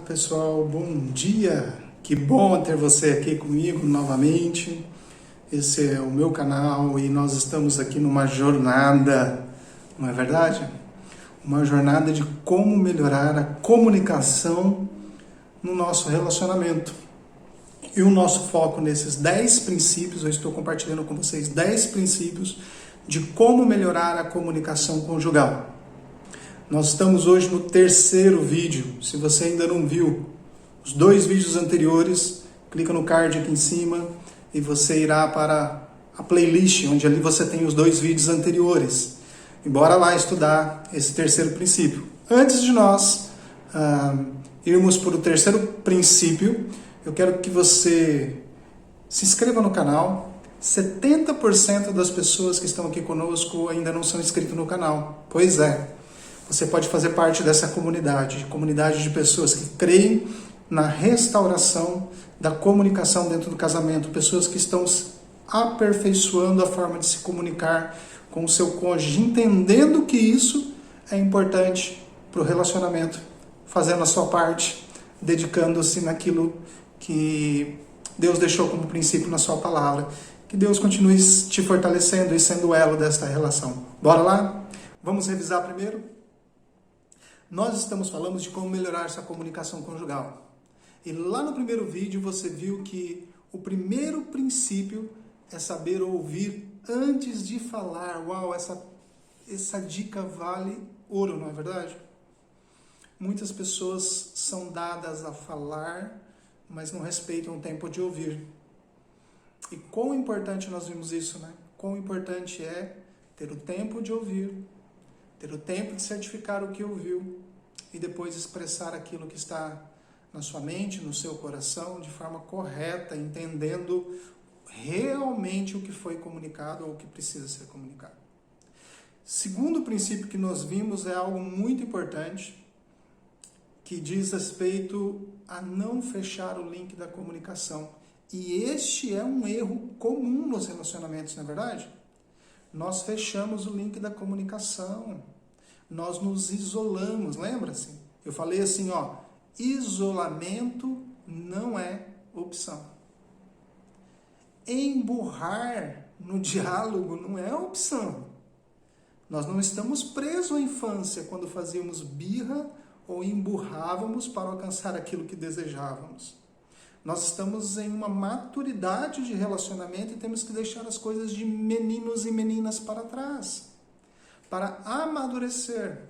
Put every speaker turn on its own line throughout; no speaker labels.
pessoal, bom dia! Que bom ter você aqui comigo novamente. Esse é o meu canal e nós estamos aqui numa jornada, não é verdade? Uma jornada de como melhorar a comunicação no nosso relacionamento. E o nosso foco nesses 10 princípios, eu estou compartilhando com vocês 10 princípios de como melhorar a comunicação conjugal. Nós estamos hoje no terceiro vídeo. Se você ainda não viu os 2 vídeos anteriores, clica no card aqui em cima e você irá para a playlist, onde ali você tem os 2 vídeos anteriores. E bora lá estudar esse terceiro princípio. Antes de nós irmos para o terceiro princípio, eu quero que você se inscreva no canal. 70% das pessoas que estão aqui conosco ainda não são inscritos no canal. Pois é. Você pode fazer parte dessa comunidade de pessoas que creem na restauração da comunicação dentro do casamento, pessoas que estão aperfeiçoando a forma de se comunicar com o seu cônjuge, entendendo que isso é importante para o relacionamento, fazendo a sua parte, dedicando-se naquilo que Deus deixou como princípio na sua palavra. Que Deus continue te fortalecendo e sendo o elo desta relação. Bora lá? Vamos revisar primeiro? Nós estamos falando de como melhorar essa comunicação conjugal. E lá no primeiro vídeo você viu que o primeiro princípio é saber ouvir antes de falar. Uau, essa dica vale ouro, não é verdade? Muitas pessoas são dadas a falar, mas não respeitam o tempo de ouvir. E quão importante nós vimos isso, né? Quão importante é ter o tempo de ouvir, ter o tempo de certificar o que ouviu e depois expressar aquilo que está na sua mente, no seu coração, de forma correta, entendendo realmente o que foi comunicado ou o que precisa ser comunicado. Segundo princípio que nós vimos é algo muito importante, que diz respeito a não fechar o link da comunicação. E este é um erro comum nos relacionamentos, não é verdade? Nós fechamos o link da comunicação. Nós nos isolamos, lembra-se? Eu falei assim, isolamento não é opção. Emburrar no diálogo não é opção. Nós não estamos presos à infância quando fazíamos birra ou emburrávamos para alcançar aquilo que desejávamos. Nós estamos em uma maturidade de relacionamento e temos que deixar as coisas de meninos e meninas para trás. Para amadurecer,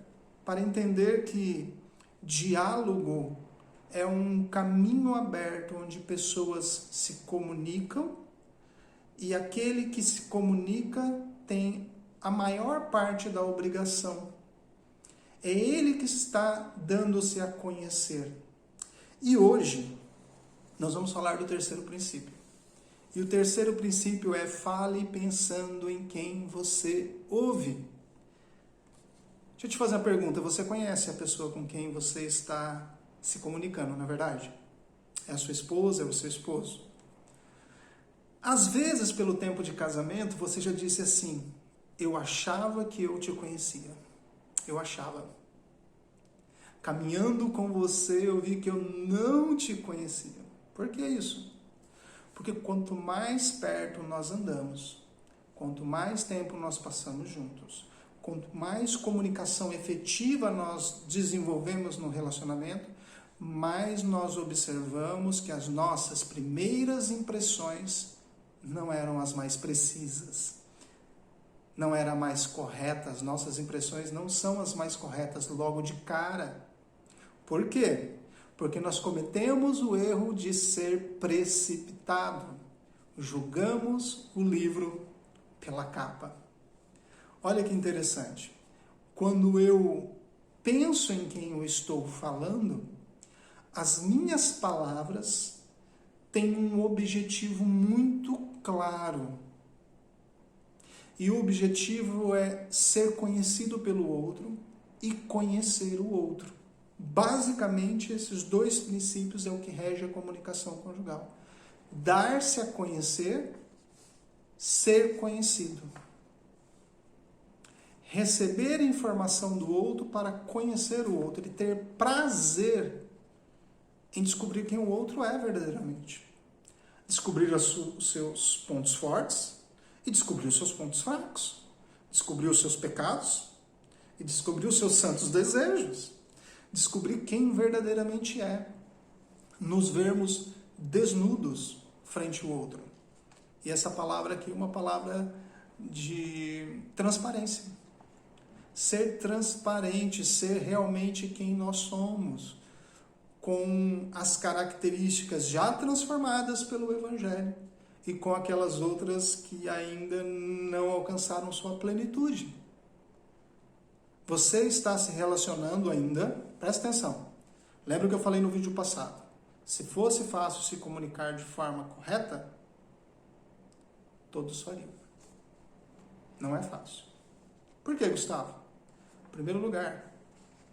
para entender que diálogo é um caminho aberto onde pessoas se comunicam e aquele que se comunica tem a maior parte da obrigação. É ele que está dando-se a conhecer. E hoje nós vamos falar do terceiro princípio. E o terceiro princípio é fale pensando em quem você ouve. Deixa eu te fazer uma pergunta. Você conhece a pessoa com quem você está se comunicando, não é verdade? É a sua esposa, é o seu esposo? Às vezes, pelo tempo de casamento, você já disse assim, eu achava que eu te conhecia. Eu achava. Caminhando com você, eu vi que eu não te conhecia. Por que isso? Porque quanto mais perto nós andamos, quanto mais tempo nós passamos juntos, quanto mais comunicação efetiva nós desenvolvemos no relacionamento, mais nós observamos que as nossas primeiras impressões não eram as mais precisas, não eram mais corretas, as nossas impressões não são as mais corretas logo de cara. Por quê? Porque nós cometemos o erro de ser precipitado. Julgamos o livro pela capa. Olha que interessante. Quando eu penso em quem eu estou falando, as minhas palavras têm um objetivo muito claro. E o objetivo é ser conhecido pelo outro e conhecer o outro. Basicamente, esses 2 princípios é o que rege a comunicação conjugal. Dar-se a conhecer, ser conhecido. Receber informação do outro para conhecer o outro e ter prazer em descobrir quem o outro é verdadeiramente. Descobrir os seus pontos fortes e descobrir os seus pontos fracos. Descobrir os seus pecados e descobrir os seus santos desejos. Descobrir quem verdadeiramente é. Nos vermos desnudos frente ao outro. E essa palavra aqui é uma palavra de transparência. Ser transparente, ser realmente quem nós somos, com as características já transformadas pelo Evangelho e com aquelas outras que ainda não alcançaram sua plenitude. Você está se relacionando ainda, presta atenção, lembra o que eu falei no vídeo passado, se fosse fácil se comunicar de forma correta, todos fariam. Não é fácil. Por que, Gustavo? Em primeiro lugar,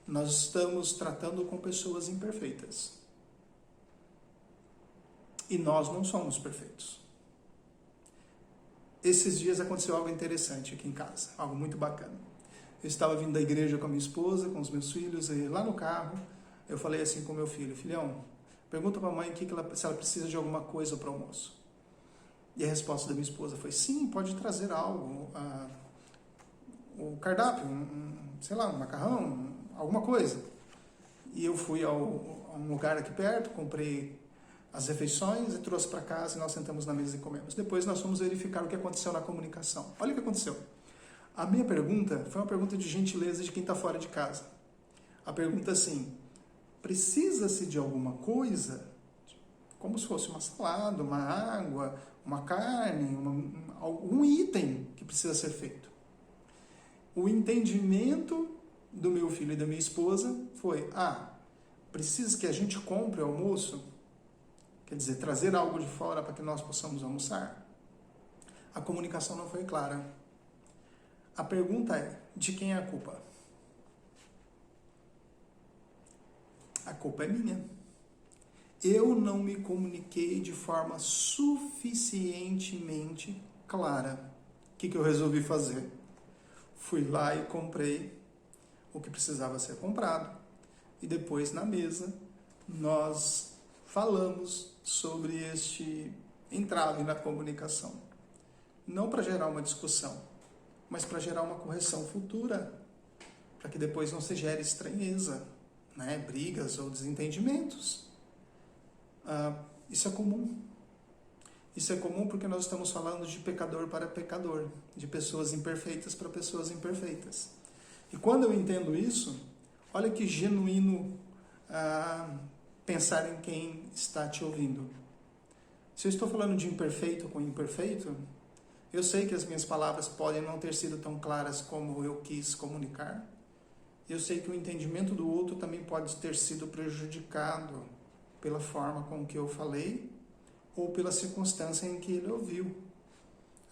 nós estamos tratando com pessoas imperfeitas. E nós não somos perfeitos. Esses dias aconteceu algo interessante aqui em casa, algo muito bacana. Eu estava vindo da igreja com a minha esposa, com os meus filhos, e lá no carro, eu falei assim com meu filho: filhão, pergunta para a mãe se ela precisa de alguma coisa para o almoço. E a resposta da minha esposa foi: sim, pode trazer algo, o cardápio, sei lá, um macarrão, alguma coisa. E eu fui a um lugar aqui perto, comprei as refeições e trouxe para casa e nós sentamos na mesa e comemos. Depois nós fomos verificar o que aconteceu na comunicação. Olha o que aconteceu. A minha pergunta foi uma pergunta de gentileza de quem está fora de casa. A pergunta assim: precisa-se de alguma coisa? Como se fosse uma salada, uma água, uma carne, algum item que precisa ser feito. O entendimento do meu filho e da minha esposa foi: precisa que a gente compre o almoço? Quer dizer, trazer algo de fora para que nós possamos almoçar? A comunicação não foi clara. A pergunta é: de quem é a culpa? A culpa é minha. Eu não me comuniquei de forma suficientemente clara. O que eu resolvi fazer? Fui lá e comprei o que precisava ser comprado. E depois, na mesa, nós falamos sobre este entrave na comunicação. Não para gerar uma discussão, mas para gerar uma correção futura, para que depois não se gere estranheza, brigas ou desentendimentos. Isso é comum. Isso é comum porque nós estamos falando de pecador para pecador, de pessoas imperfeitas para pessoas imperfeitas. E quando eu entendo isso, olha que genuíno pensar em quem está te ouvindo. Se eu estou falando de imperfeito com imperfeito, eu sei que as minhas palavras podem não ter sido tão claras como eu quis comunicar. Eu sei que o entendimento do outro também pode ter sido prejudicado pela forma com que eu falei ou pela circunstância em que ele ouviu.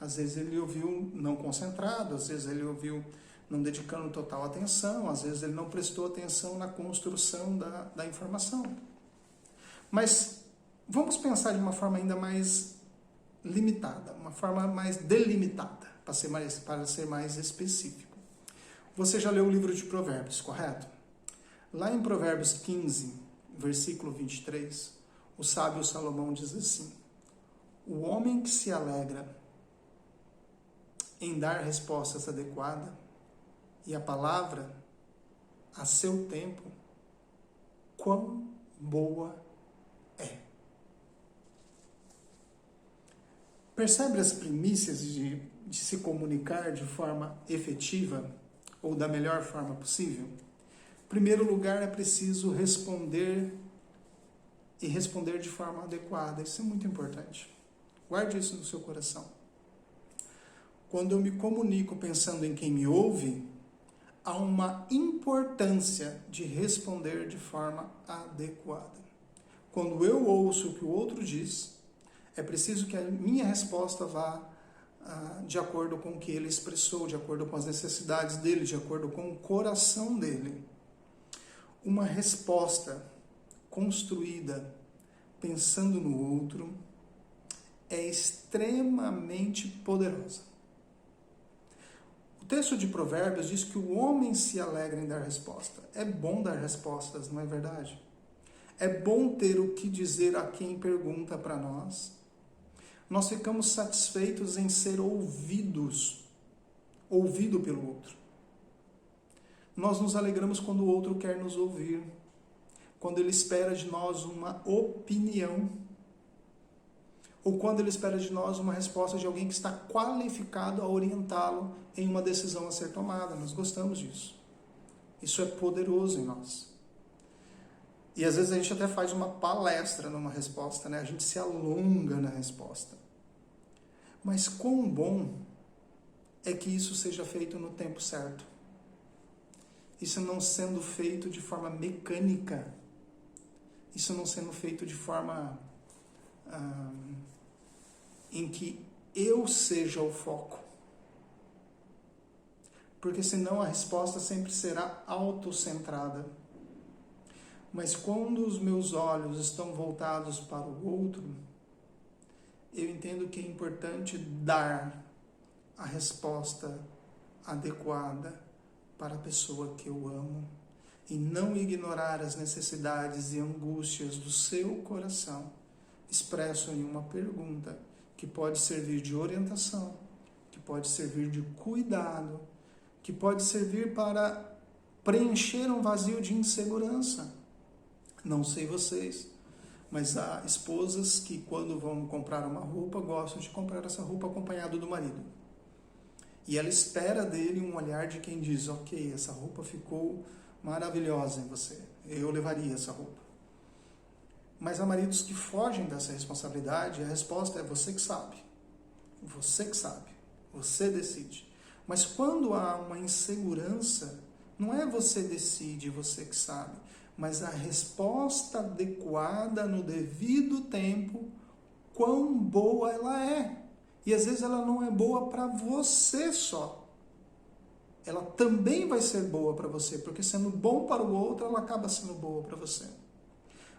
Às vezes ele ouviu não concentrado, às vezes ele ouviu não dedicando total atenção, às vezes ele não prestou atenção na construção da informação. Mas vamos pensar de uma forma ainda mais limitada, uma forma mais delimitada, para ser mais específico. Você já leu o livro de Provérbios, correto? Lá em Provérbios 15, versículo 23, o sábio Salomão diz assim: o homem que se alegra em dar respostas adequadas e a palavra a seu tempo, quão boa é. Percebe as primícias de se comunicar de forma efetiva ou da melhor forma possível? Em primeiro lugar, é preciso responder e responder de forma adequada. Isso é muito importante. Guarde isso no seu coração. Quando eu me comunico pensando em quem me ouve, há uma importância de responder de forma adequada. Quando eu ouço o que o outro diz, é preciso que a minha resposta vá de acordo com o que ele expressou, de acordo com as necessidades dele, de acordo com o coração dele. Uma resposta construída pensando no outro é extremamente poderosa. O texto de Provérbios diz que o homem se alegra em dar resposta. É bom dar respostas, não é verdade? É bom ter o que dizer a quem pergunta para nós. Nós ficamos satisfeitos em ser ouvido pelo outro. Nós nos alegramos quando o outro quer nos ouvir, quando ele espera de nós uma opinião, ou quando ele espera de nós uma resposta de alguém que está qualificado a orientá-lo em uma decisão a ser tomada. Nós gostamos disso. Isso é poderoso em nós. E às vezes a gente até faz uma palestra numa resposta, né? A gente se alonga na resposta. Mas quão bom é que isso seja feito no tempo certo. Isso não sendo feito de forma mecânica. Isso não sendo feito de forma em que eu seja o foco. Porque senão a resposta sempre será autocentrada. Mas quando os meus olhos estão voltados para o outro, eu entendo que é importante dar a resposta adequada para a pessoa que eu amo e não ignorar as necessidades e angústias do seu coração, expresso em uma pergunta que pode servir de orientação, que pode servir de cuidado, que pode servir para preencher um vazio de insegurança. Não sei vocês, mas há esposas que quando vão comprar uma roupa, gostam de comprar essa roupa acompanhado do marido. E ela espera dele um olhar de quem diz, ok, essa roupa ficou maravilhosa em você, eu levaria essa roupa. Mas há maridos que fogem dessa responsabilidade e a resposta é você que sabe, você decide. Mas quando há uma insegurança, não é você decide, você que sabe, mas a resposta adequada no devido tempo, quão boa ela é. E às vezes ela não é boa para você só. Ela também vai ser boa para você, porque sendo bom para o outro, ela acaba sendo boa para você.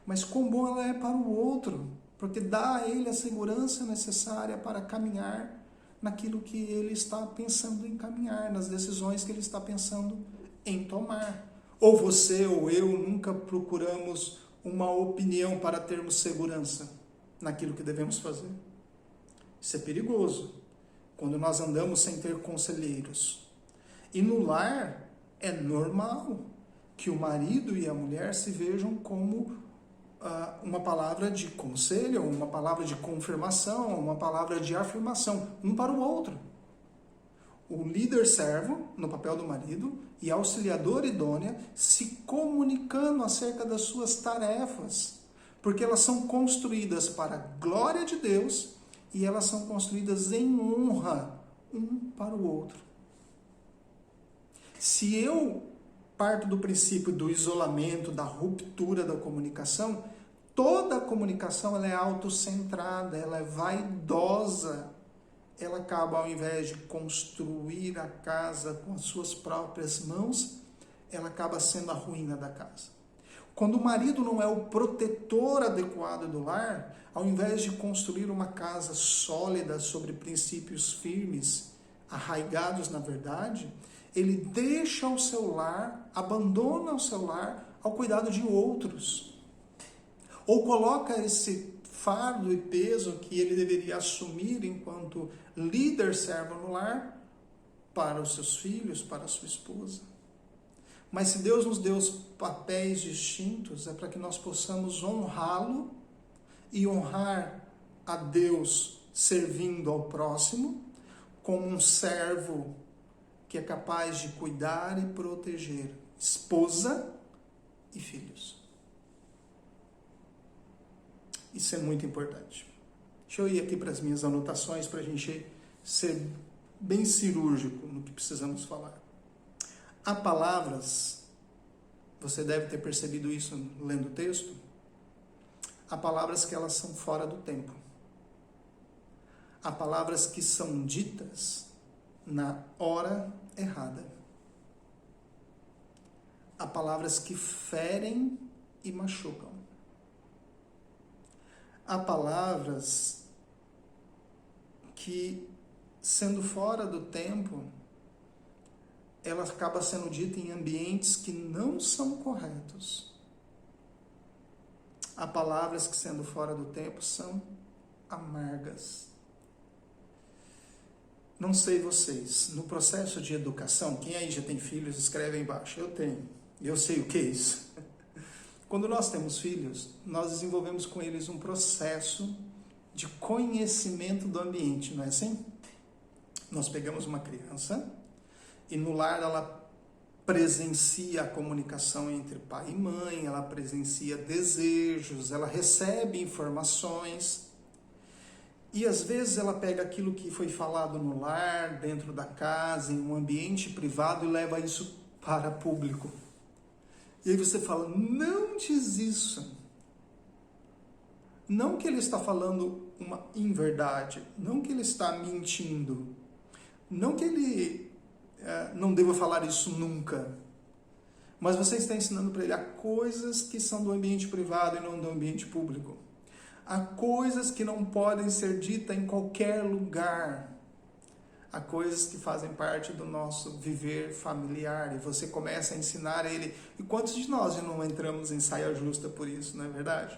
Mas quão bom ela é para o outro, porque dá a ele a segurança necessária para caminhar naquilo que ele está pensando em caminhar, nas decisões que ele está pensando em tomar. Ou você ou eu nunca procuramos uma opinião para termos segurança naquilo que devemos fazer. Isso é perigoso, quando nós andamos sem ter conselheiros. E no lar é normal que o marido e a mulher se vejam como uma palavra de conselho, uma palavra de confirmação, uma palavra de afirmação, um para o outro. O líder servo, no papel do marido, e a auxiliadora idônea, se comunicando acerca das suas tarefas, porque elas são construídas para a glória de Deus e elas são construídas em honra um para o outro. Se eu parto do princípio do isolamento, da ruptura da comunicação, toda a comunicação ela é autocentrada, ela é vaidosa. Ela acaba, ao invés de construir a casa com as suas próprias mãos, ela acaba sendo a ruína da casa. Quando o marido não é o protetor adequado do lar, ao invés de construir uma casa sólida sobre princípios firmes, arraigados na verdade, ele deixa o seu lar, abandona o seu lar ao cuidado de outros. Ou coloca esse fardo e peso que ele deveria assumir enquanto líder servo no lar para os seus filhos, para a sua esposa. Mas se Deus nos deu papéis distintos, é para que nós possamos honrá-lo e honrar a Deus servindo ao próximo como um servo que é capaz de cuidar e proteger esposa e filhos. Isso é muito importante. Deixa eu ir aqui para as minhas anotações para a gente ser bem cirúrgico no que precisamos falar. Há palavras, você deve ter percebido isso lendo o texto, há palavras que elas são fora do tempo. Há palavras que são ditas na hora errada. Há palavras que ferem e machucam. Há palavras que, sendo fora do tempo, ela acaba sendo dita em ambientes que não são corretos. Há palavras que, sendo fora do tempo, são amargas. Não sei vocês, no processo de educação, quem aí já tem filhos, escreve aí embaixo. Eu tenho, eu sei o que é isso. Quando nós temos filhos, nós desenvolvemos com eles um processo de conhecimento do ambiente, não é assim? Nós pegamos uma criança e no lar ela presencia a comunicação entre pai e mãe, ela presencia desejos, ela recebe informações e às vezes ela pega aquilo que foi falado no lar, dentro da casa, em um ambiente privado e leva isso para público. E aí você fala, não diz isso. Não que ele está falando uma inverdade, não que ele está mentindo, não que ele não deva falar isso nunca, mas você está ensinando para ele a coisas que são do ambiente privado e não do ambiente público. Há coisas que não podem ser ditas em qualquer lugar. Há coisas que fazem parte do nosso viver familiar e você começa a ensinar ele. E quantos de nós não entramos em saia justa por isso, não é verdade?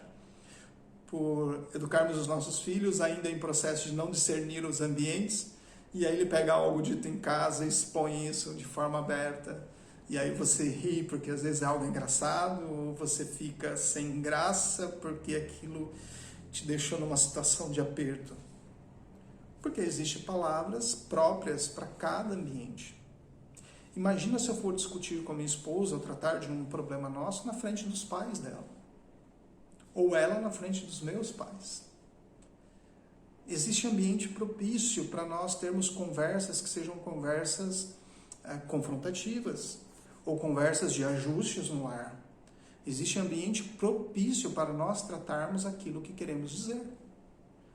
Por educarmos os nossos filhos ainda em processo de não discernir os ambientes, e aí ele pega algo dito em casa e expõe isso de forma aberta, e aí você ri porque às vezes é algo engraçado, ou você fica sem graça porque aquilo te deixou numa situação de aperto. Porque existem palavras próprias para cada ambiente. Imagina se eu for discutir com a minha esposa ou tratar de um problema nosso na frente dos pais dela. Ou ela na frente dos meus pais. Existe ambiente propício para nós termos conversas que sejam conversas confrontativas ou conversas de ajustes no lar. Existe ambiente propício para nós tratarmos aquilo que queremos dizer,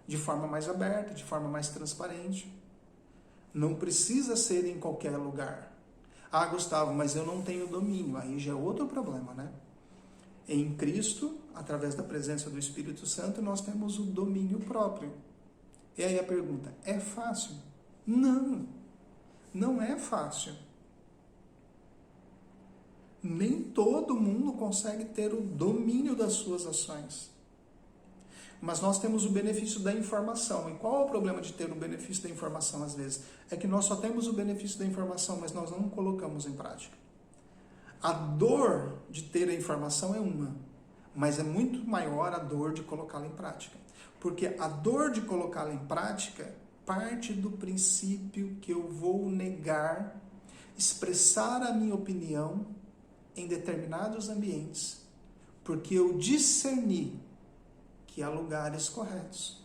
de forma mais aberta, de forma mais transparente. Não precisa ser em qualquer lugar. Ah, Gustavo, mas eu não tenho domínio. Aí já é outro problema, né? Em Cristo, através da presença do Espírito Santo, nós temos o domínio próprio. E aí a pergunta, é fácil? Não, não é fácil. Nem todo mundo consegue ter o domínio das suas ações. Mas nós temos o benefício da informação. E qual é o problema de ter o benefício da informação às vezes? É que nós só temos o benefício da informação, mas nós não colocamos em prática. A dor de ter a informação é uma, mas é muito maior a dor de colocá-la em prática. Porque a dor de colocá-la em prática parte do princípio que eu vou negar, expressar a minha opinião em determinados ambientes, porque eu discerni que há lugares corretos,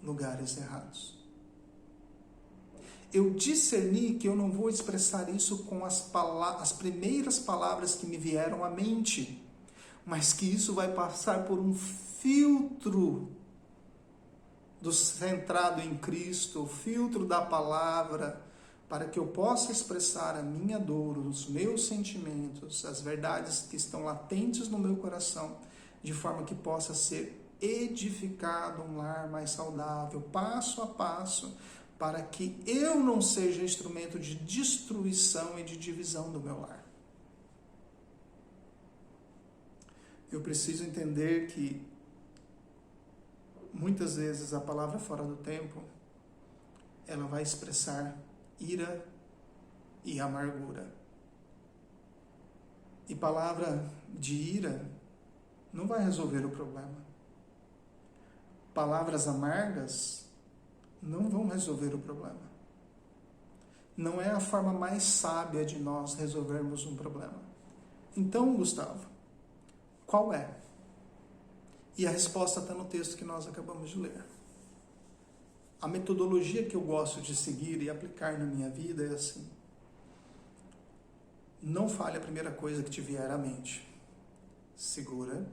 lugares errados. Eu discerni que eu não vou expressar isso com as primeiras palavras que me vieram à mente, mas que isso vai passar por um filtro do centrado em Cristo, o filtro da palavra, para que eu possa expressar a minha dor, os meus sentimentos, as verdades que estão latentes no meu coração, de forma que possa ser edificado um lar mais saudável, passo a passo, para que eu não seja instrumento de destruição e de divisão do meu lar. Eu preciso entender que muitas vezes a palavra fora do tempo, ela vai expressar ira e amargura. E palavra de ira não vai resolver o problema. Palavras amargas não vão resolver o problema. Não é a forma mais sábia de nós resolvermos um problema. Então, Gustavo, qual é? E a resposta está no texto que nós acabamos de ler. A metodologia que eu gosto de seguir e aplicar na minha vida é assim. Não fale a primeira coisa que te vier à mente. Segura.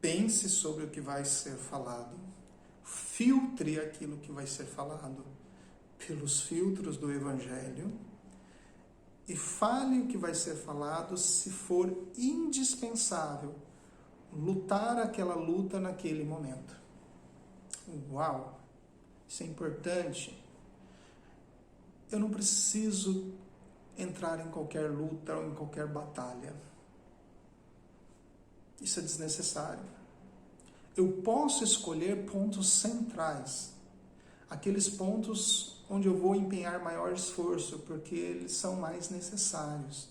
Pense sobre o que vai ser falado. Filtre aquilo que vai ser falado pelos filtros do Evangelho. E fale o que vai ser falado se for indispensável lutar aquela luta naquele momento. Uau! Isso é importante. Eu não preciso entrar em qualquer luta ou em qualquer batalha. Isso é desnecessário. Eu posso escolher pontos centrais, aqueles pontos onde eu vou empenhar maior esforço, porque eles são mais necessários.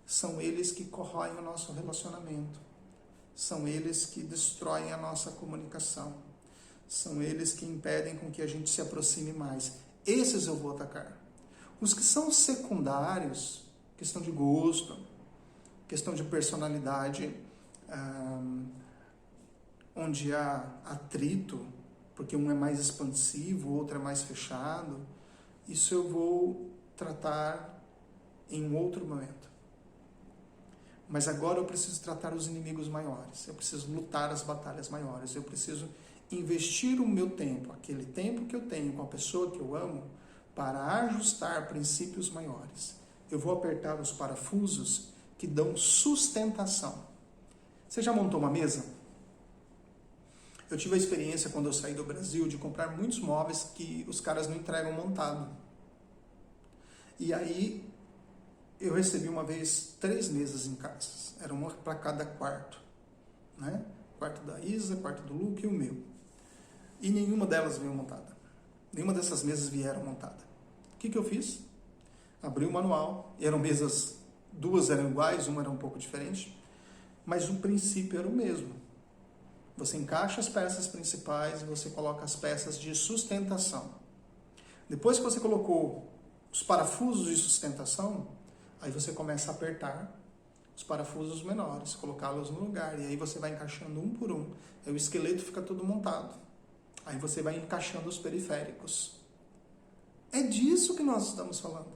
São eles que corroem o nosso relacionamento. São eles que destroem a nossa comunicação. São eles que impedem com que a gente se aproxime mais. Esses eu vou atacar. Os que são secundários, questão de gosto, questão de personalidade, onde há atrito, porque um é mais expansivo, o outro é mais fechado, isso eu vou tratar em um outro momento. Mas agora eu preciso tratar os inimigos maiores, eu preciso lutar as batalhas maiores, eu preciso investir o meu tempo, aquele tempo que eu tenho com a pessoa que eu amo, para ajustar princípios maiores. Eu vou apertar os parafusos que dão sustentação. Você já montou uma mesa? Eu tive a experiência, quando eu saí do Brasil, de comprar muitos móveis que os caras não entregam montado. E aí, eu recebi uma vez 3 mesas em casa. Era uma para cada quarto. Né? Quarto da Isa, quarto do Luke e o meu. E nenhuma delas veio montada. Nenhuma dessas mesas vieram montada. O que eu fiz? Abri o manual. Eram mesas, 2 eram iguais, uma era um pouco diferente. Mas o princípio era o mesmo. Você encaixa as peças principais e você coloca as peças de sustentação. Depois que você colocou os parafusos de sustentação, aí você começa a apertar os parafusos menores, colocá-los no lugar. E aí você vai encaixando um por um. Aí o esqueleto fica todo montado. Aí você vai encaixando os periféricos. É disso que nós estamos falando.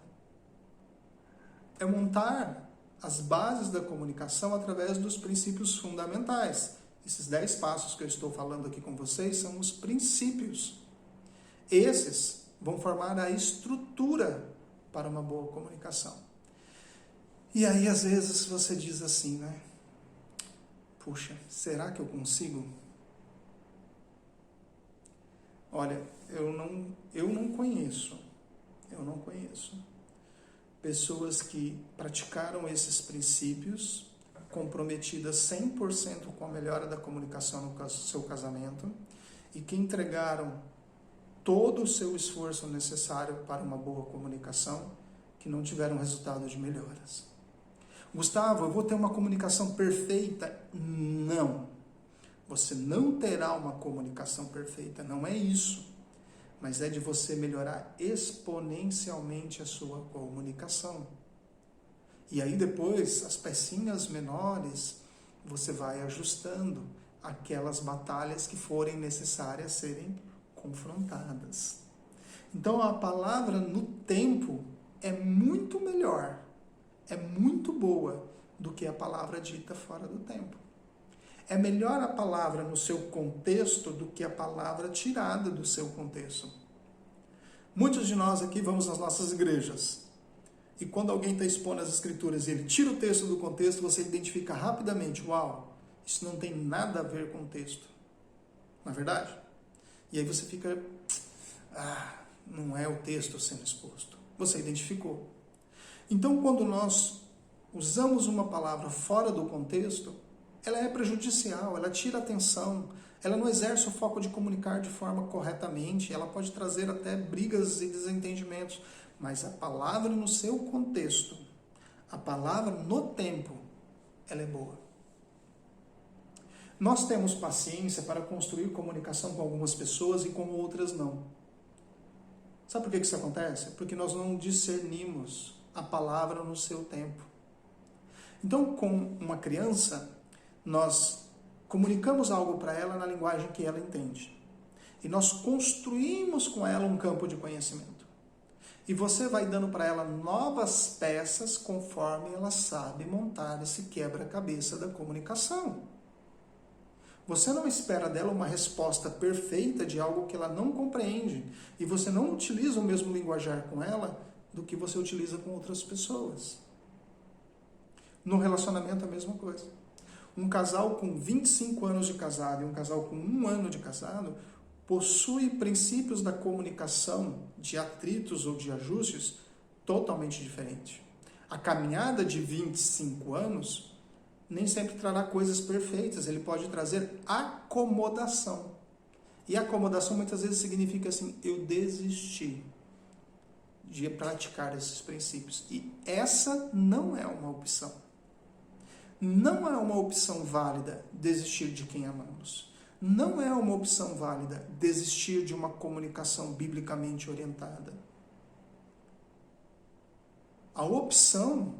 É montar as bases da comunicação através dos princípios fundamentais. Esses 10 passos que eu estou falando aqui com vocês são os princípios. Esses vão formar a estrutura para uma boa comunicação. E aí, às vezes, você diz assim, né? Puxa, será que eu consigo? Olha, eu não conheço pessoas que praticaram esses princípios, comprometidas 100% com a melhora da comunicação no seu casamento e que entregaram todo o seu esforço necessário para uma boa comunicação, que não tiveram resultado de melhoras. Gustavo, eu vou ter uma comunicação perfeita? Não. Você não terá uma comunicação perfeita, não é isso. Mas é de você melhorar exponencialmente a sua comunicação. E aí depois, as pecinhas menores, você vai ajustando aquelas batalhas que forem necessárias serem confrontadas. Então a palavra no tempo é muito melhor, é muito boa do que a palavra dita fora do tempo. É melhor a palavra no seu contexto do que a palavra tirada do seu contexto. Muitos de nós aqui vamos nas nossas igrejas. E quando alguém está expondo as escrituras e ele tira o texto do contexto, você identifica rapidamente, uau, isso não tem nada a ver com o texto. Não é verdade? E aí você fica, não é o texto sendo exposto. Você identificou. Então, quando nós usamos uma palavra fora do contexto, ela é prejudicial, ela tira a atenção, ela não exerce o foco de comunicar de forma corretamente, ela pode trazer até brigas e desentendimentos, mas a palavra no seu contexto, a palavra no tempo, ela é boa. Nós temos paciência para construir comunicação com algumas pessoas e com outras não. Sabe por que isso acontece? Porque nós não discernimos a palavra no seu tempo. Então, com uma criança, nós comunicamos algo para ela na linguagem que ela entende. E nós construímos com ela um campo de conhecimento. E você vai dando para ela novas peças conforme ela sabe montar esse quebra-cabeça da comunicação. Você não espera dela uma resposta perfeita de algo que ela não compreende. E você não utiliza o mesmo linguajar com ela do que você utiliza com outras pessoas. No relacionamento, a mesma coisa. Um casal com 25 anos de casado e um casal com 1 ano de casado possui princípios da comunicação, de atritos ou de ajustes totalmente diferentes. A caminhada de 25 anos nem sempre trará coisas perfeitas, ele pode trazer acomodação. E acomodação muitas vezes significa assim, eu desisti de praticar esses princípios. E essa não é uma opção. Não é uma opção válida desistir de quem amamos. Não é uma opção válida desistir de uma comunicação biblicamente orientada. A opção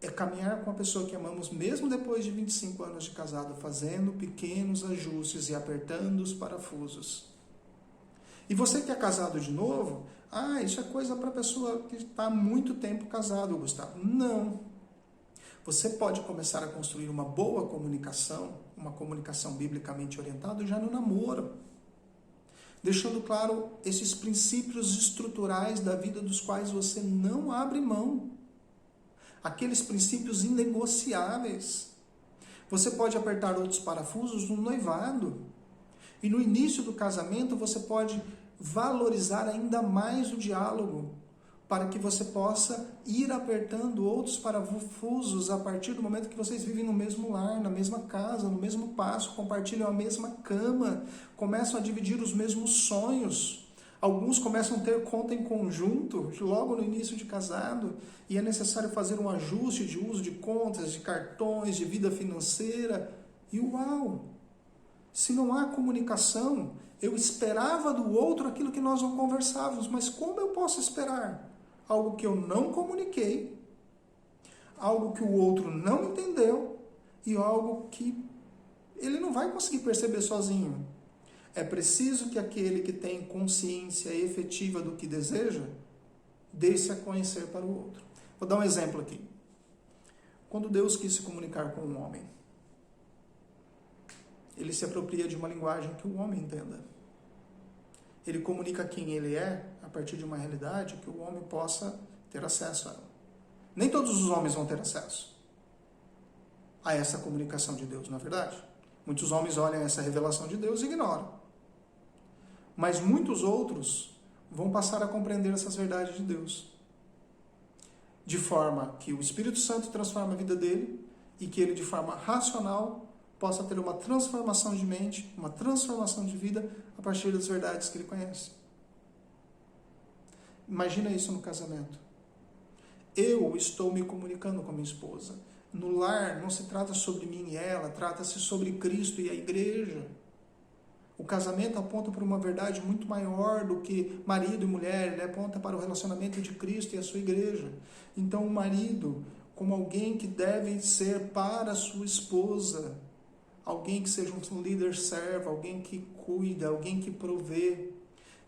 é caminhar com a pessoa que amamos, mesmo depois de 25 anos de casado, fazendo pequenos ajustes e apertando os parafusos. E você que é casado de novo, isso é coisa para a pessoa que está há muito tempo casado, Gustavo. Não. Você pode começar a construir uma boa comunicação, uma comunicação biblicamente orientada já no namoro. Deixando claro esses princípios estruturais da vida dos quais você não abre mão. Aqueles princípios inegociáveis. Você pode apertar outros parafusos no noivado. E no início do casamento você pode valorizar ainda mais o diálogo, para que você possa ir apertando outros parafusos a partir do momento que vocês vivem no mesmo lar, na mesma casa, no mesmo passo, compartilham a mesma cama, começam a dividir os mesmos sonhos. Alguns começam a ter conta em conjunto, logo no início de casado, e é necessário fazer um ajuste de uso de contas, de cartões, de vida financeira. E uau! Se não há comunicação, eu esperava do outro aquilo que nós não conversávamos, mas como eu posso esperar algo que eu não comuniquei, algo que o outro não entendeu e algo que ele não vai conseguir perceber sozinho? É preciso que aquele que tem consciência efetiva do que deseja, dê-se a conhecer para o outro. Vou dar um exemplo aqui. Quando Deus quis se comunicar com um homem, ele se apropria de uma linguagem que o homem entenda. Ele comunica quem ele é a partir de uma realidade que o homem possa ter acesso a ela. Nem todos os homens vão ter acesso a essa comunicação de Deus, não é verdade? Muitos homens olham essa revelação de Deus e ignoram. Mas muitos outros vão passar a compreender essas verdades de Deus. De forma que o Espírito Santo transforma a vida dele e que ele, de forma racional, possa ter uma transformação de mente, uma transformação de vida a partir das verdades que ele conhece. Imagina isso no casamento. Eu estou me comunicando com a minha esposa. No lar não se trata sobre mim e ela, trata-se sobre Cristo e a igreja. O casamento aponta para uma verdade muito maior do que marido e mulher, ele aponta para o relacionamento de Cristo e a sua igreja. Então o marido, como alguém que deve ser para a sua esposa, alguém que seja um líder servo, alguém que cuida, alguém que provê.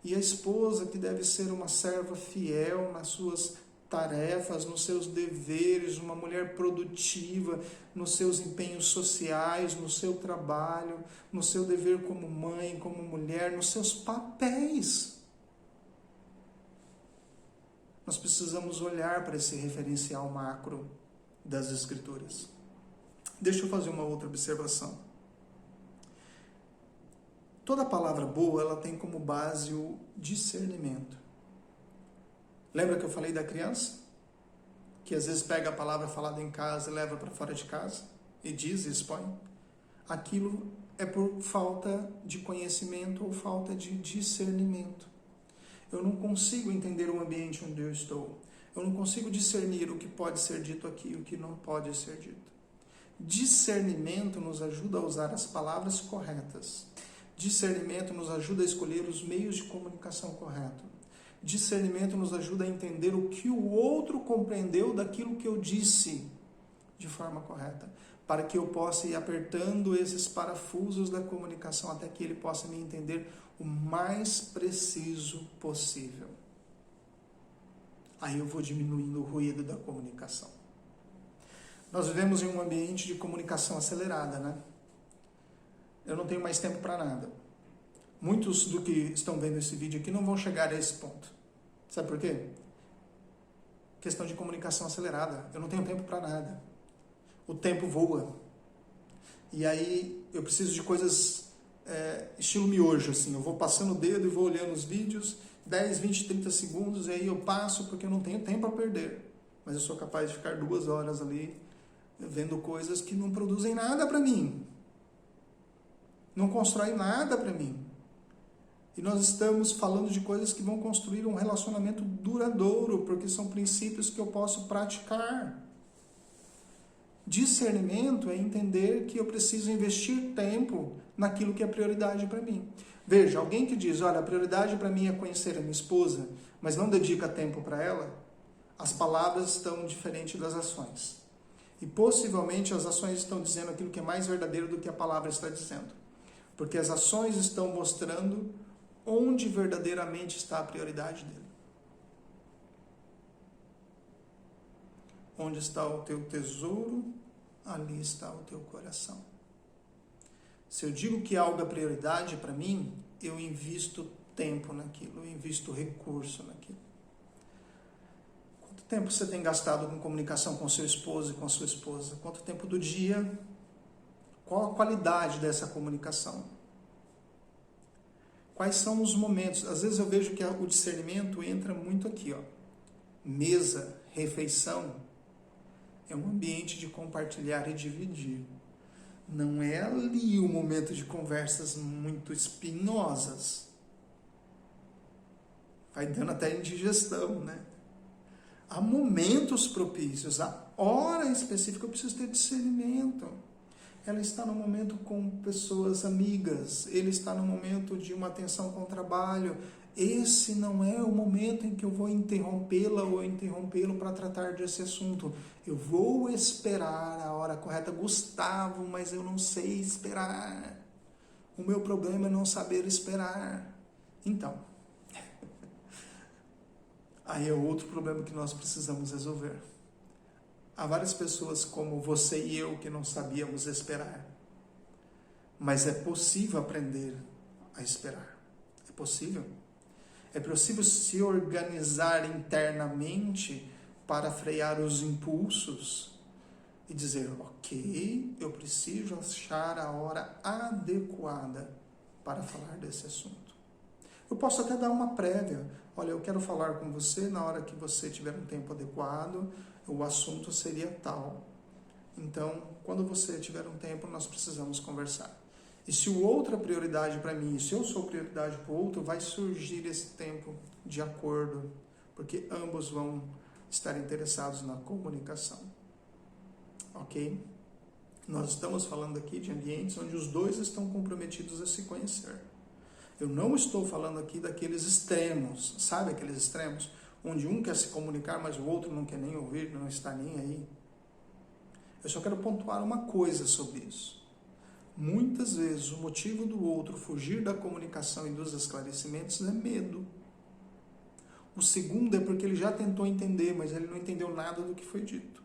E a esposa que deve ser uma serva fiel nas suas tarefas, nos seus deveres, uma mulher produtiva, nos seus empenhos sociais, no seu trabalho, no seu dever como mãe, como mulher, nos seus papéis. Nós precisamos olhar para esse referencial macro das Escrituras. Deixa eu fazer uma outra observação. Toda palavra boa, ela tem como base o discernimento. Lembra que eu falei da criança? Que às vezes pega a palavra falada em casa e leva para fora de casa e diz e expõe. Aquilo é por falta de conhecimento ou falta de discernimento. Eu não consigo entender o ambiente onde eu estou. Eu não consigo discernir o que pode ser dito aqui e o que não pode ser dito. Discernimento nos ajuda a usar as palavras corretas. Discernimento nos ajuda a escolher os meios de comunicação corretos. Discernimento nos ajuda a entender o que o outro compreendeu daquilo que eu disse de forma correta, para que eu possa ir apertando esses parafusos da comunicação até que ele possa me entender o mais preciso possível. Aí eu vou diminuindo o ruído da comunicação. Nós vivemos em um ambiente de comunicação acelerada, né? Eu não tenho mais tempo para nada. Muitos do que estão vendo esse vídeo aqui não vão chegar a esse ponto. Sabe por quê? Questão de comunicação acelerada. Eu não tenho tempo para nada. O tempo voa. E aí eu preciso de coisas estilo miojo, assim. Eu vou passando o dedo e vou olhando os vídeos, 10, 20, 30 segundos, e aí eu passo porque eu não tenho tempo a perder. Mas eu sou capaz de ficar 2 horas ali vendo coisas que não produzem nada para mim, não constroem nada para mim. E nós estamos falando de coisas que vão construir um relacionamento duradouro, porque são princípios que eu posso praticar. Discernimento é entender que eu preciso investir tempo naquilo que é prioridade para mim. Veja, alguém que diz, olha, a prioridade para mim é conhecer a minha esposa, mas não dedica tempo para ela, as palavras estão diferentes das ações. E possivelmente as ações estão dizendo aquilo que é mais verdadeiro do que a palavra está dizendo. Porque as ações estão mostrando onde verdadeiramente está a prioridade dele. Onde está o teu tesouro, ali está o teu coração. Se eu digo que algo é prioridade para mim, eu invisto tempo naquilo, eu invisto recurso naquilo. Quanto tempo você tem gastado com comunicação com seu esposo e com sua esposa? Quanto tempo do dia? Qual a qualidade dessa comunicação? Quais são os momentos? Às vezes eu vejo que o discernimento entra muito aqui, ó. Mesa, refeição, é um ambiente de compartilhar e dividir. Não é ali o momento de conversas muito espinosas. Vai dando até indigestão, né? Há momentos propícios, há hora específica, eu preciso ter discernimento. Ela está no momento com pessoas amigas, ele está no momento de uma atenção com o trabalho. Esse não é o momento em que eu vou interrompê-la ou interrompê-lo para tratar desse assunto. Eu vou esperar a hora correta. Gustavo, mas eu não sei esperar. O meu problema é não saber esperar. Então, aí é outro problema que nós precisamos resolver. Há várias pessoas como você e eu que não sabíamos esperar. Mas é possível aprender a esperar. É possível. É possível se organizar internamente para frear os impulsos e dizer, ok, eu preciso achar a hora adequada para falar desse assunto. Eu posso até dar uma prévia. Olha, eu quero falar com você na hora que você tiver um tempo adequado, o assunto seria tal. Então, quando você tiver um tempo, nós precisamos conversar. E se o outro é prioridade para mim, e se eu sou prioridade para o outro, vai surgir esse tempo de acordo, porque ambos vão estar interessados na comunicação. Ok? Nós estamos falando aqui de ambientes onde os dois estão comprometidos a se conhecer. Eu não estou falando aqui daqueles extremos, sabe aqueles extremos? Onde um quer se comunicar, mas o outro não quer nem ouvir, não está nem aí. Eu só quero pontuar uma coisa sobre isso. Muitas vezes o motivo do outro fugir da comunicação e dos esclarecimentos é medo. O segundo é porque ele já tentou entender, mas ele não entendeu nada do que foi dito.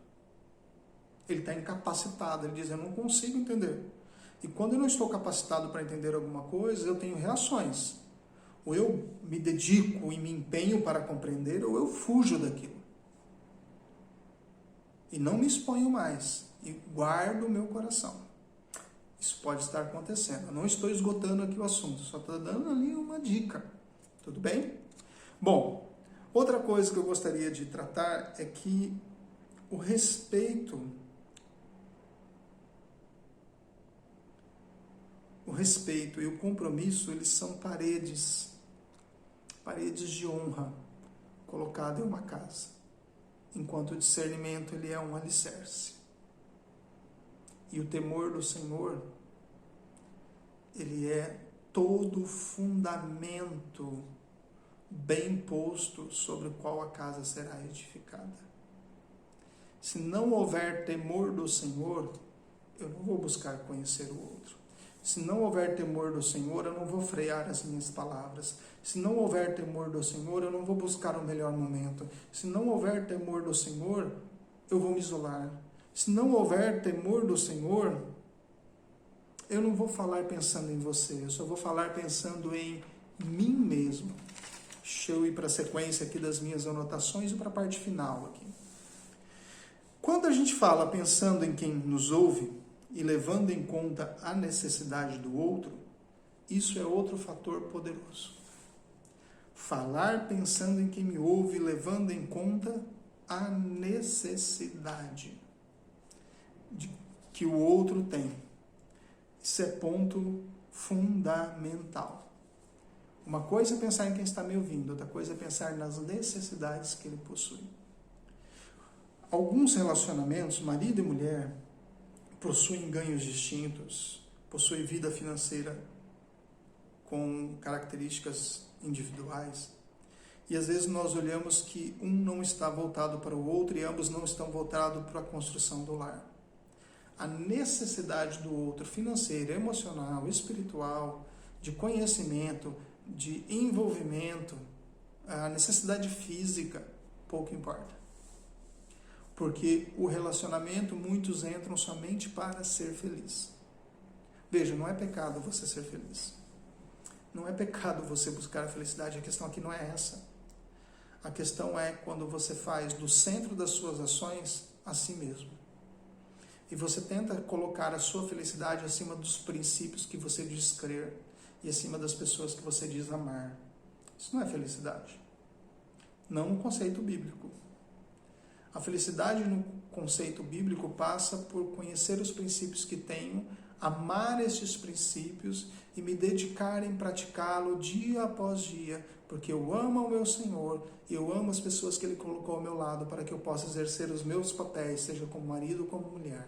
Ele está incapacitado, ele diz, eu não consigo entender. E quando eu não estou capacitado para entender alguma coisa, eu tenho reações. Ou eu me dedico e me empenho para compreender, ou eu fujo daquilo. E não me exponho mais. E guardo o meu coração. Isso pode estar acontecendo. Eu não estou esgotando aqui o assunto, só estou dando ali uma dica. Tudo bem? Bom, outra coisa que eu gostaria de tratar é que o respeito e o compromisso, eles são paredes de honra colocadas em uma casa, enquanto o discernimento ele é um alicerce. E o temor do Senhor, ele é todo o fundamento bem posto sobre o qual a casa será edificada. Se não houver temor do Senhor, eu não vou buscar conhecer o outro. Se não houver temor do Senhor, eu não vou frear as minhas palavras. Se não houver temor do Senhor, eu não vou buscar o melhor momento. Se não houver temor do Senhor, eu vou me isolar. Se não houver temor do Senhor, eu não vou falar pensando em você, eu só vou falar pensando em mim mesmo. Deixa eu ir para a sequência aqui das minhas anotações e para a parte final aqui. Quando a gente fala pensando em quem nos ouve, e levando em conta a necessidade do outro, isso é outro fator poderoso. Falar pensando em quem me ouve, levando em conta a necessidade. que o outro tem. Isso é ponto fundamental. Uma coisa é pensar em quem está me ouvindo, outra coisa é pensar nas necessidades que ele possui. Alguns relacionamentos, marido e mulher, possuem ganhos distintos, possuem vida financeira com características individuais. E às vezes nós olhamos que um não está voltado para o outro e ambos não estão voltados para a construção do lar. A necessidade do outro financeira, emocional, espiritual, de conhecimento, de envolvimento, a necessidade física, pouco importa. Porque o relacionamento, muitos entram somente para ser feliz. Veja, não é pecado você ser feliz. Não é pecado você buscar a felicidade, a questão aqui não é essa. A questão é quando você faz do centro das suas ações a si mesmo. E você tenta colocar a sua felicidade acima dos princípios que você diz crer e acima das pessoas que você diz amar. Isso não é felicidade. Não no conceito bíblico. A felicidade no conceito bíblico passa por conhecer os princípios que tenho, amar estes princípios e me dedicar em praticá-lo dia após dia, porque eu amo ao meu Senhor e eu amo as pessoas que Ele colocou ao meu lado para que eu possa exercer os meus papéis, seja como marido ou como mulher.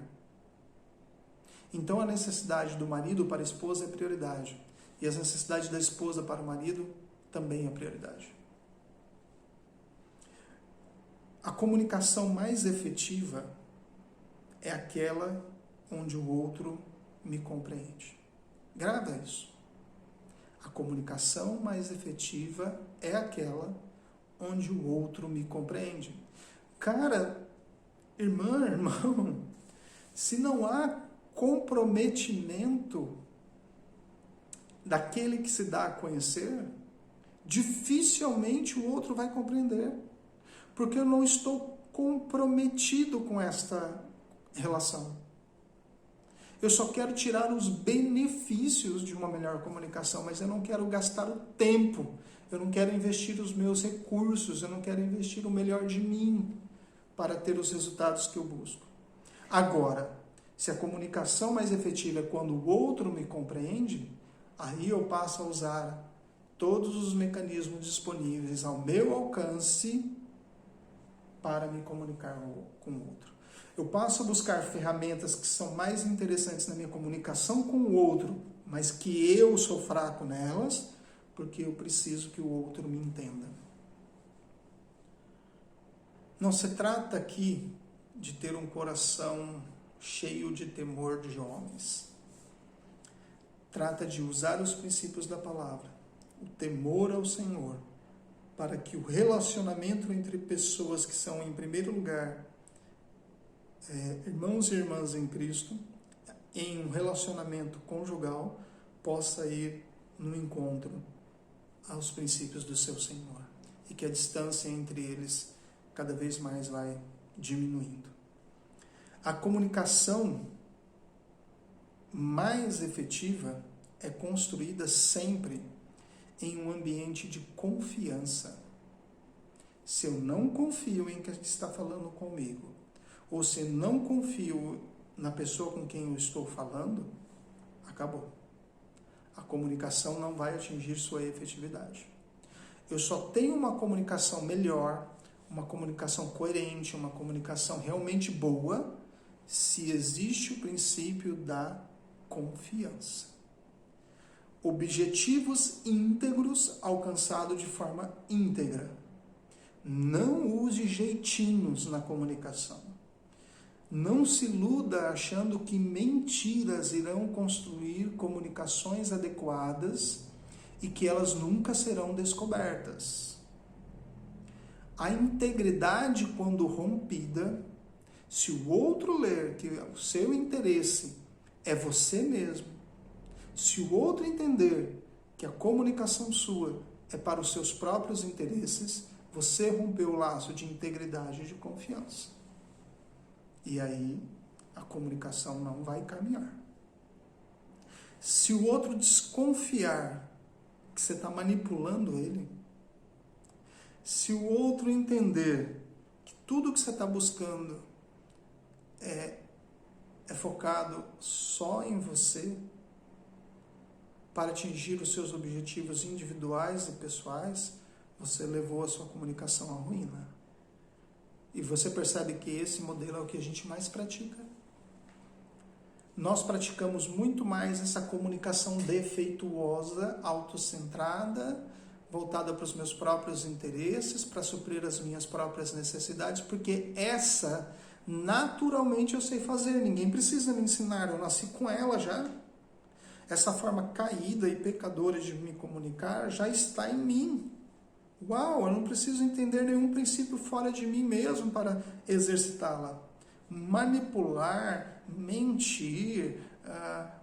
Então a necessidade do marido para a esposa é prioridade e as necessidades da esposa para o marido também é prioridade. A comunicação mais efetiva é aquela onde o outro me compreende. Grava isso. A comunicação mais efetiva é aquela onde o outro me compreende. Cara, irmã, irmão, se não há comprometimento daquele que se dá a conhecer, dificilmente o outro vai compreender. Porque eu não estou comprometido com esta relação. Eu só quero tirar os benefícios de uma melhor comunicação, mas eu não quero gastar o tempo, eu não quero investir os meus recursos, eu não quero investir o melhor de mim para ter os resultados que eu busco. Agora, se a comunicação mais efetiva é quando o outro me compreende, aí eu passo a usar todos os mecanismos disponíveis ao meu alcance para me comunicar com o outro. Eu passo a buscar ferramentas que são mais interessantes na minha comunicação com o outro, mas que eu sou fraco nelas, porque eu preciso que o outro me entenda. Não se trata aqui de ter um coração cheio de temor de homens. Trata de usar os princípios da palavra, o temor ao Senhor, para que o relacionamento entre pessoas que são, em primeiro lugar, irmãos e irmãs em Cristo, em um relacionamento conjugal, possa ir no encontro aos princípios do seu Senhor. E que a distância entre eles cada vez mais vai diminuindo. A comunicação mais efetiva é construída sempre em um ambiente de confiança. Se eu não confio em quem está falando comigo, ou se eu não confio na pessoa com quem eu estou falando, acabou. A comunicação não vai atingir sua efetividade. Eu só tenho uma comunicação melhor, uma comunicação coerente, uma comunicação realmente boa, se existe o princípio da confiança. Objetivos íntegros alcançados de forma íntegra. Não use jeitinhos na comunicação. Não se iluda achando que mentiras irão construir comunicações adequadas e que elas nunca serão descobertas. A integridade, quando rompida, se o outro ler que o seu interesse é você mesmo, se o outro entender que a comunicação sua é para os seus próprios interesses, você rompeu o laço de integridade e de confiança. E aí a comunicação não vai caminhar. Se o outro desconfiar que você está manipulando ele, se o outro entender que tudo que você está buscando é é focado só em você para atingir os seus objetivos individuais e pessoais, você levou a sua comunicação à ruína. E você percebe que esse modelo é o que a gente mais pratica. Nós praticamos muito mais essa comunicação defeituosa, autocentrada, voltada para os meus próprios interesses, para suprir as minhas próprias necessidades, porque essa, naturalmente, eu sei fazer. Ninguém precisa me ensinar, eu nasci com ela já. Essa forma caída e pecadora de me comunicar já está em mim. Uau, eu não preciso entender nenhum princípio fora de mim mesmo para exercitá-la. Manipular, mentir,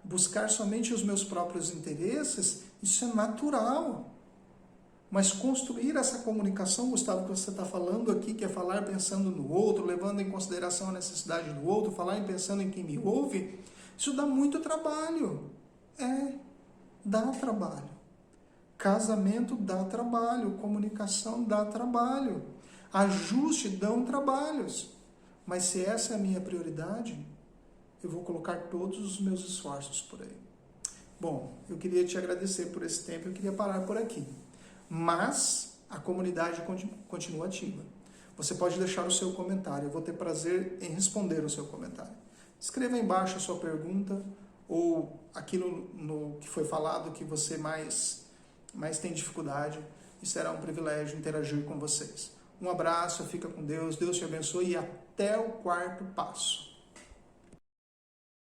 buscar somente os meus próprios interesses, isso é natural. Mas construir essa comunicação, Gustavo, que você está falando aqui, que é falar pensando no outro, levando em consideração a necessidade do outro, falar pensando em quem me ouve, isso dá muito trabalho. Dá trabalho. Casamento dá trabalho, comunicação dá trabalho, ajuste dão trabalhos. Mas se essa é a minha prioridade, eu vou colocar todos os meus esforços por aí. Bom, eu queria te agradecer por esse tempo, eu queria parar por aqui. Mas a comunidade continua ativa. Você pode deixar o seu comentário, eu vou ter prazer em responder o seu comentário. Escreva embaixo a sua pergunta ou aquilo no que foi falado que você mais tem dificuldade, e será um privilégio interagir com vocês. Um abraço, fica com Deus, Deus te abençoe e até o quarto passo.